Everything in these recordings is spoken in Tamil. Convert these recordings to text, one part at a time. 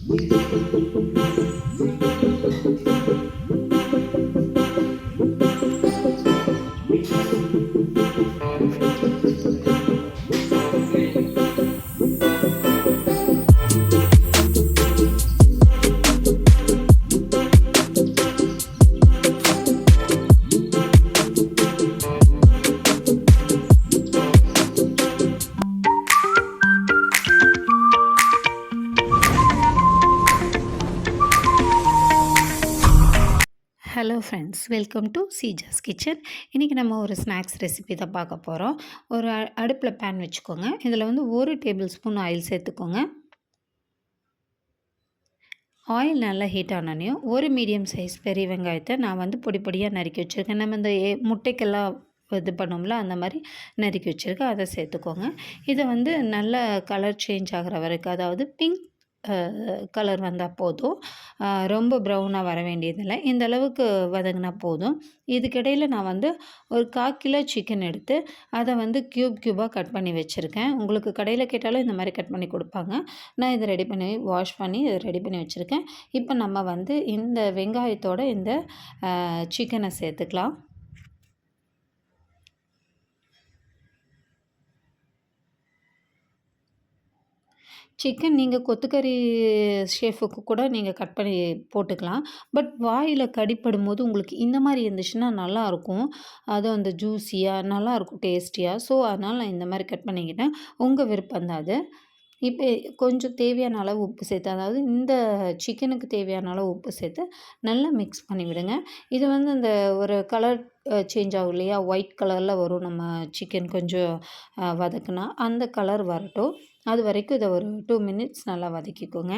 Hello friends, welcome to Seeja's kitchen. இன்றைக்கி நம்ம ஒரு ஸ்நாக்ஸ் ரெசிபி தான் பார்க்க போகிறோம். ஒரு அடுப்பில் பேன் வச்சுக்கோங்க. இதில் வந்து 1 டேபிள் ஸ்பூன் ஆயில் சேர்த்துக்கோங்க. ஆயில் நல்லா ஹீட் ஆனோடனையும் ஒரு மீடியம் சைஸ் பெரிய வெங்காயத்தை நான் வந்து பொடி பொடியாக நறுக்கி வச்சுருக்கேன். நம்ம இந்த முட்டைக்கெல்லாம் இது பண்ணோம்ல, அந்த மாதிரி நறுக்கி வச்சுருக்கேன். அதை சேர்த்துக்கோங்க. இதை வந்து நல்ல கலர் சேஞ்ச் ஆகிற வரைக்கும், அதாவது பிங்க் கலர் வந்தால் போதும். ரொம்ப ப்ரௌனாக வர வேண்டியதில்லை. இந்த அளவுக்கு வதங்கினா போதும். இதுக்கிடையில் நான் வந்து ஒரு 1/4 கிலோ சிக்கன் எடுத்து அதை வந்து க்யூபாக கட் பண்ணி வச்சுருக்கேன். உங்களுக்கு கடையில் கேட்டாலும் இந்த மாதிரி கட் பண்ணி கொடுப்பாங்க. நான் இதை ரெடி பண்ணி வாஷ் பண்ணி இதை ரெடி பண்ணி வச்சுருக்கேன். இப்போ நம்ம வந்து இந்த வெங்காயத்தோட இந்த சிக்கனை சேர்த்துக்கலாம். சிக்கன் நீங்கள் கொத்துக்கறி ஷேஃபுக்கு கூட நீங்கள் கட் பண்ணி போட்டுக்கலாம். பட் வாயில் கடிப்படும்போது உங்களுக்கு இந்த மாதிரி இருந்துச்சுன்னா நல்லாயிருக்கும். அதுவும் அந்த ஜூஸியாக நல்லாயிருக்கும், டேஸ்டியாக. ஸோ அதனால் நான் இந்த மாதிரி கட் பண்ணிக்கிட்டேன். உங்கள் விருப்பம் தான் அது. இப்போ கொஞ்சம் தேவையான அளவு உப்பு சேர்த்து, அதாவது இந்த சிக்கனுக்கு தேவையான அளவு உப்பு சேர்த்து நல்லா மிக்ஸ் பண்ணி விடுங்க. இது வந்து இந்த ஒரு கலர் சேஞ்ச் ஆகும் இல்லையா, ஒயிட் கலரில் வரும். நம்ம சிக்கன் கொஞ்சம் வதக்குனா அந்த கலர் வரட்டும். அது வரைக்கும் இதை ஒரு 2 மினிட்ஸ் நல்லா வதக்கிக்கோங்க.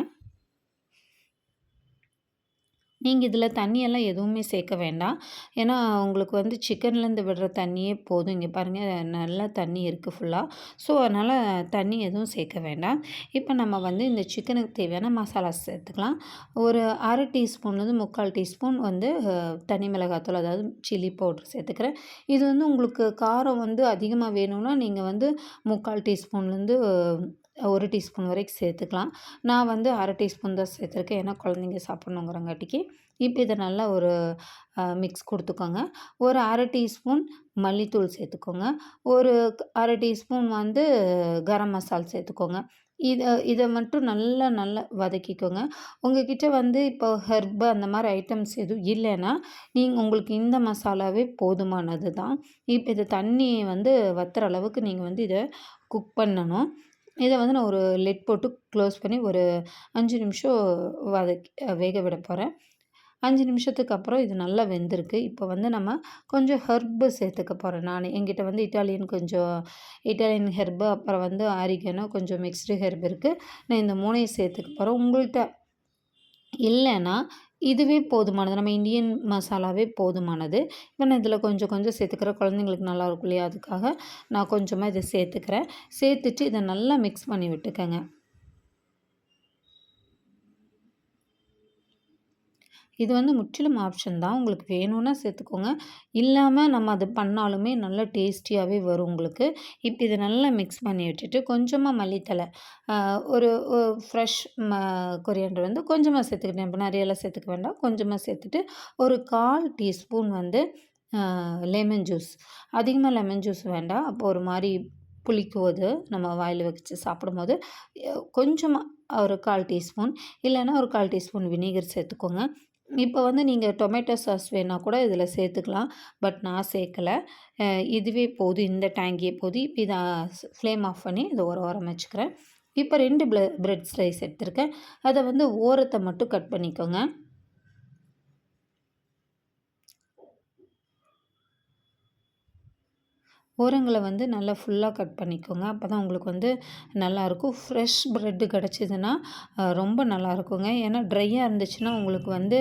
நீங்கள் இதில் தண்ணியெல்லாம் எதுவுமே சேர்க்க வேண்டாம். ஏன்னா உங்களுக்கு வந்து சிக்கன்லேருந்து விடுற தண்ணியே போதும். இங்கே பாருங்கள், நல்லா தண்ணி இருக்குது ஃபுல்லாக. ஸோ அதனால் தண்ணி எதுவும் சேர்க்க வேண்டாம். இப்போ நம்ம வந்து இந்த சிக்கனுக்கு தேவையான மசாலா சேர்த்துக்கலாம். ஒரு 1/2 டீஸ்பூன்லேருந்து 3/4 டீஸ்பூன் வந்து தனி மிளகாத்தூள், அதாவது சில்லி பவுட்ரு சேர்த்துக்கிறேன். இது வந்து உங்களுக்கு காரம் வந்து அதிகமாக வேணும்னா நீங்கள் வந்து 3/4 டீஸ்பூன்லேருந்து 1 டீஸ்பூன் வரைக்கும் சேர்த்துக்கலாம். நான் வந்து 1/2 டீஸ்பூன் தான் சேர்த்துருக்கேன், ஏன்னா குழந்தைங்க சாப்பிட்ணுங்கிறங்காட்டிக்கு. இப்போ இதை நல்லா ஒரு மிக்ஸ் கொடுத்துக்கோங்க. ஒரு 1/2 டீஸ்பூன் மல்லித்தூள் சேர்த்துக்கோங்க. ஒரு 1/2 டீஸ்பூன் வந்து கரம் மசால் சேர்த்துக்கோங்க. இதை மட்டும் நல்லா வதக்கிக்கோங்க. உங்கள்கிட்ட வந்து இப்போ ஹெர்பு அந்த மாதிரி ஐட்டம்ஸ் எதுவும் இல்லைன்னா உங்களுக்கு இந்த மசாலாவே போதுமானது தான். இப்போ இது தண்ணி வந்து வற்றுற அளவுக்கு நீங்கள் வந்து இதை குக் பண்ணணும். இதை வந்து நான் ஒரு லிட் போட்டு க்ளோஸ் பண்ணி ஒரு 5 நிமிஷம் வேக விட போகிறேன். 5 நிமிஷத்துக்கு அப்புறம் இது நல்லா வெந்திருக்கு. இப்போ வந்து நம்ம கொஞ்சம் ஹெர்பு சேர்த்துக்க போகிறேன். நான் என்கிட்ட வந்து இட்டாலியன் ஹெர்பு, அப்புறம் வந்து ஆரிகனோ, கொஞ்சம் மிக்ஸ்டு ஹெர்ப் இருக்குது. நான் இந்த 3ஐயும் சேர்த்துக்க போகிறேன். உங்கள்கிட்ட இல்லைன்னா இதுவே போதுமானது. நம்ம இந்தியன் மசாலாவே போதுமானது. இப்போ நான் இதில் கொஞ்சம் சேர்த்துக்கிறேன். குழந்தைங்களுக்கு நல்லாயிருக்கும் இல்லையா, அதுக்காக நான் கொஞ்சமாக இதை சேர்த்துக்கிறேன். சேர்த்துட்டு இதை நல்லா மிக்ஸ் பண்ணி விட்டுக்கங்க. இது வந்து முற்றிலும் ஆப்ஷன் தான். உங்களுக்கு வேணும்னா சேர்த்துக்கோங்க. இல்லாமல் நம்ம அது பண்ணாலுமே நல்லா டேஸ்டியாகவே வரும் உங்களுக்கு. இப்போ இதை நல்லா மிக்ஸ் பண்ணி விட்டுட்டு கொஞ்சமாக மல்லித்தழை, ஒரு ஃப்ரெஷ் கொரியாண்டர் வந்து கொஞ்சமாக சேர்த்துக்கிட்டேன். இப்போ நிறையெல்லாம் சேர்த்துக்க வேண்டாம். கொஞ்சமாக சேர்த்துட்டு ஒரு 1/4 டீஸ்பூன் வந்து லெமன் ஜூஸ். அதிகமாக லெமன் ஜூஸ் வேண்டாம். அப்போ ஒரு மாதிரி புளிக்கும். அது நம்ம வாயில் வச்சு சாப்பிடும்போது கொஞ்சமாக ஒரு 1/4 டீஸ்பூன், இல்லைன்னா ஒரு 1/4 டீஸ்பூன் வினிகர் சேர்த்துக்கோங்க. இப்போ வந்து நீங்கள் டொமேட்டோ சாஸ் வேணால் கூட இதில் சேர்த்துக்கலாம். பட் நான் சேர்க்கலை. இதுவே போதும், இந்த டேங்கியே போதும். இப்போ இதை ஃப்ளேம் ஆஃப் பண்ணி இதை ஒரு ஓரம் வச்சுக்கிறேன். இப்போ 2 பிரெட் ஸ்லைஸ் எடுத்திருக்கேன். அதை வந்து ஓரத்தை மட்டும் கட் பண்ணிக்கோங்க. ஓரங்களை வந்து நல்லா ஃபுல்லாக கட் பண்ணிக்கோங்க. அப்போ தான் உங்களுக்கு வந்து நல்லாயிருக்கும். ஃப்ரெஷ் ப்ரெட்டு கிடச்சிதுன்னா ரொம்ப நல்லாயிருக்குங்க. ஏன்னா ட்ரையாக இருந்துச்சுன்னா உங்களுக்கு வந்து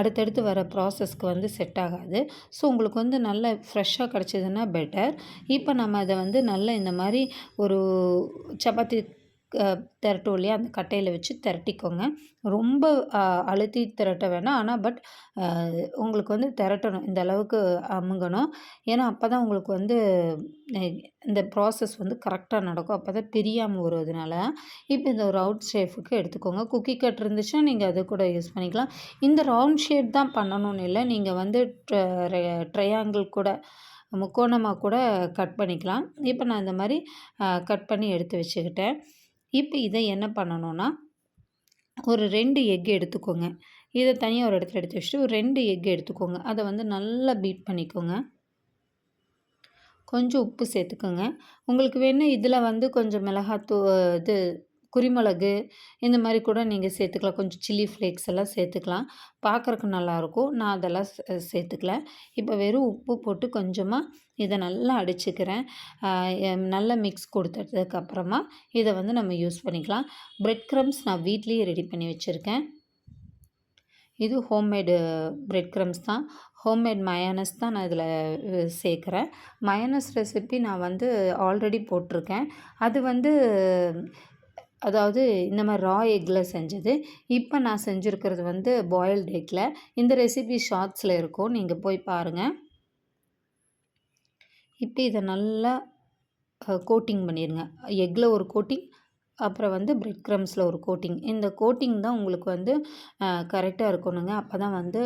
அடுத்தடுத்து வர ப்ராசஸ்க்கு வந்து செட் ஆகாது. ஸோ உங்களுக்கு வந்து நல்ல ஃப்ரெஷ்ஷாக கிடச்சிதுன்னா பெட்டர். இப்போ நம்ம அதை வந்து நல்லா இந்த மாதிரி ஒரு சப்பாத்தி திரட்டும் இல்லையா, அந்த கட்டையில வச்சு திரட்டிக்கோங்க. ரொம்ப அழுத்தி திரட்ட வேணாம். ஆனா உங்களுக்கு வந்து திரட்டணும். இந்த அளவுக்கு அமுங்கணும். ஏன்னா, அப்பதான் உங்களுக்கு வந்து அ இந்த ப்ராசஸ் வந்து கரெக்ட்டா நடக்கும். அப்பதான் பிரியாம வரும் அதனால. இப்போ இந்த ஒரு ரவுண்ட் ஷேப்புக்கு எடுத்துக்கோங்க. குக்கி கட் இருந்துச்சுன்னா, நீங்க அது கூட யூஸ் பண்ணிக்கலாம். இந்த ரவுண்ட் ஷேப் தான் பண்ணணும்னு இல்ல. நீங்க வந்து ட்ர ரெ ட்ரையாங்கிள் கூட முக்கோணமா கூட கட் பண்ணிக்கலாம். இப்போ நான் இந்த மாரி கட் பண்ணி எடுத்து வச்சுக்கிட்டேன். இப்போ இத என்ன பண்ணணும்னா, ஒரு 2 எக் எடுத்துக்கோங்க. இத தனியா ஒரு இடத்துல எடுத்து வச்சுட்டு, ஒரு 2 எக் எடுத்துக்கோங்க. அத வந்து நல்லா பீட் பண்ணிக்கோங்க. கொஞ்சம் உப்பு சேர்த்துக்கோங்க. உங்களுக்கு வேணுனா இதில வந்து கொஞ்சம் இது குருமிளகு இந்த மாரி கூட நீங்க சேர்த்துக்கலாம். கொஞ்சம் சில்லி ஃப்ளேக்ஸ் எல்லாம் சேர்த்துக்கலாம். பார்க்கறக்கு நல்லாயிருக்கும். நான் அதெல்லாம் சேர்த்துக்கல. இப்போ வெறும் உப்பு போட்டு கொஞ்சமா இத நல்லா அடிச்சுக்கிறேன். நல்லா மிக்ஸ் கொடுத்ததுக்கு அப்புறமா இத வந்து நம்ம யூஸ் பண்ணிக்கலாம். பிரெட் கிரம்ப்ஸ் நான் வீட்லயே ரெடி பண்ணி வச்சிருக்கேன். இது ஹோம்மேடு பிரெட் கிரம்ப்ஸ் தான். ஹோம்மேட் மயோனைஸ் தான் நான் இதில சேர்க்குறேன். மயோனைஸ் ரெசிபி நான் வந்து ஆல்ரெடி போட்டிருக்கேன். அது வந்து அதாவது இந்த மாரி ரா எக்ல செஞ்சது. இப்போ நான் செஞ்சிருக்கிறது வந்து பாயில்டு எக்ல. இந்த ரெசிபி ஷார்ட்ஸ்ல இருக்கும். நீங்க போய் பாருங்க. இப்போ இத நல்லா கோட்டிங் பண்ணிருங்க. எக்ல ஒரு கோட்டிங், அப்புறம் வந்து பிரெட் கிரம்ப்ஸ்ல ஒரு கோட்டிங். இந்த கோட்டிங் தான் உங்களுக்கு வந்து கரெக்ட்டா இருக்கணுங்க. அப்பதான் வந்து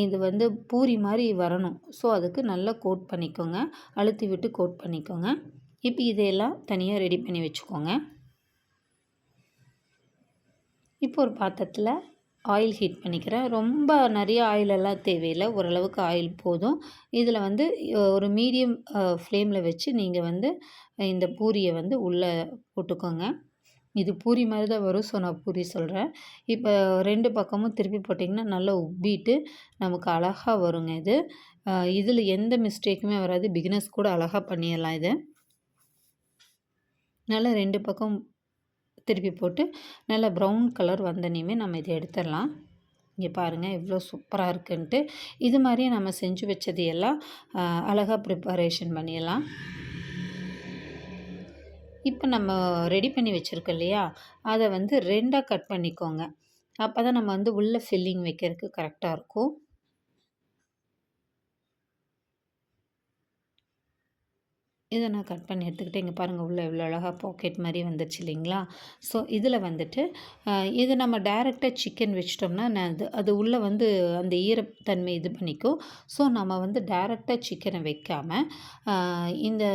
இது வந்து பூரி மாரி வரணும். ஸோ, அதுக்கு நல்லா கோட் பண்ணிக்கோங்க. அழுத்தி விட்டு கோட் பண்ணிக்கோங்க. இப்போ இதையெல்லாம் தனியா ரெடி பண்ணி வச்சுக்கோங்க. இப்போ ஒரு பாத்திரத்தில ஆயில் ஹீட் பண்ணிக்கிறேன். ரொம்ப நிறைய ஆயிலெல்லாம் தேவையில்ல. ஓரளவுக்கு ஆயில் போதும். இதில வந்து ஒரு மீடியம் ஃப்ளேமில வச்சு நீங்க வந்து இந்த பூரிய வந்து உள்ள போட்டுக்கோங்க. இது பூரி மாரி தான் வரும். ஸோ, நான் பூரி சொல்றேன். இப்போ 2 பக்கமும் திருப்பி போட்டிங்கன்னா நல்லா உப்பிட்டு நமக்கு அழகா வருங்க இது. இதில எந்த மிஸ்டேக்குமே வராது. பிகினர்ஸ் கூட அழகா பண்ணிடலாம் இத. நல்லா 2 பக்கம் திருப்பி போட்டு நல்லா ப்ரவுன் கலர் வந்தோனையுமே நம்ம இத எடுத்துடலாம். இங்கே பாருங்கள் எவ்வளோ சூப்பரா இருக்குன்ட்டு. இது மாரியே நம்ம செஞ்சு வச்சது எல்லாம் அழகா ப்ரிப்பரேஷன் பண்ணிடலாம். இப்போ நம்ம ரெடி பண்ணி வச்சுருக்கோம் இல்லையா, அத வந்து 2ஆ கட் பண்ணிக்கோங்க. அப்பதான் நம்ம வந்து உள்ள ஃபில்லிங் வைக்கிறதுக்கு கரெக்ட்டா இருக்கும். இத நான் கட் பண்ணி எடுத்துக்கிட்டேன். இங்க பாருங்க உள்ள எவ்வளோ அழகா பாக்கெட் மாரி வந்துருச்சு இல்லைங்களா? ஸோ, இதில வந்துட்டு இது நம்ம டைரக்ட்டா சிக்கன் வச்சுட்டோம்னா, நான் அது உள்ள வந்து அந்த ஈரத்தன்மை இது பண்ணிக்கும். ஸோ, நம்ம வந்து டைரக்ட்டா சிக்கன வைக்காம, அ இந்த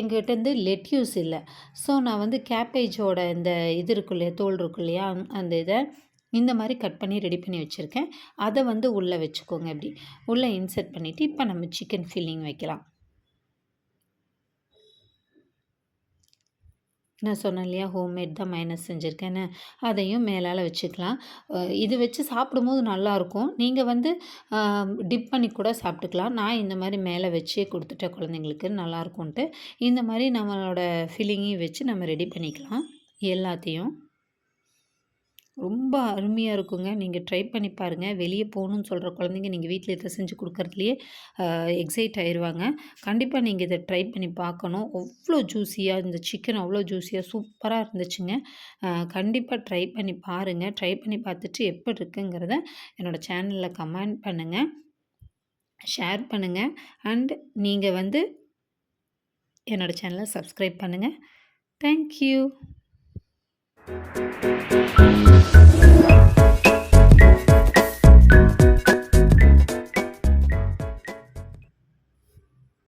என்கிட்டேருந்து லெட்யூஸ் இல்ல. ஸோ, நான் வந்து கேபேஜோட இந்த இது இருக்கும் இல்லையா, தோல் இருக்கும் இல்லையா, அந்த இத இந்த மாரி கட் பண்ணி ரெடி பண்ணி வச்சுருக்கேன். அத வந்து உள்ள வச்சுக்கோங்க இப்டி. உள்ள இன்சர்ட் பண்ணிட்டு, இப்ப நம்ம சிக்கன் ஃபில்லிங் வைக்கலாம். நான் சொன்னேன் இல்லையா, ஹோம்மேட் தான் மயோனைஸ் செஞ்சுருக்கேன்னு. அதையும் மேலால வச்சுக்கலாம். இது வச்சு சாப்பிடும்போது நல்லாயிருக்கும். நீங்க வந்து அ டிப் பண்ணி கூட சாப்பிட்டுக்கலாம். நான் இந்த மாரி மேல வச்சே குடுத்துட்டேன் குழந்தைங்களுக்கு நல்லாயிருக்குன்ட்டு. இந்த மாரி நம்மளோட ஃபில்லிங்கையும் வச்சு நம்ம ரெடி பண்ணிக்கலாம் எல்லாத்தையும். ரொம்ப அருமையா இருக்குங்க. நீங்க ட்ரை பண்ணி பாருங்க. வெளிய போணும்னு சொல்ற குழந்தைங்க நீங்க வீட்ல இத செஞ்சு குடுக்கறதுலயே எக்ஸைட் ஆயிருவாங்க. கண்டிப்பா நீங்க இத ட்ரை பண்ணி பார்க்கணும். அவ்ளோ ஜூஸியா இந்த சிக்கன் அவ்ளோ ஜூஸியா சூப்பரா இருந்துச்சுங்க. கண்டிப்பா ட்ரை பண்ணி பாருங்க. ட்ரை பண்ணி பார்த்துட்டு எப்படி இருக்குங்கிறத என்னோட சேனல்ல கமெண்ட் பண்ணுங்க. ஷேர் பண்ணுங்க. அண்ட் நீங்க வந்து என்னோட சேனல சப்ஸ்கிரைப் பண்ணுங்க. Thank you.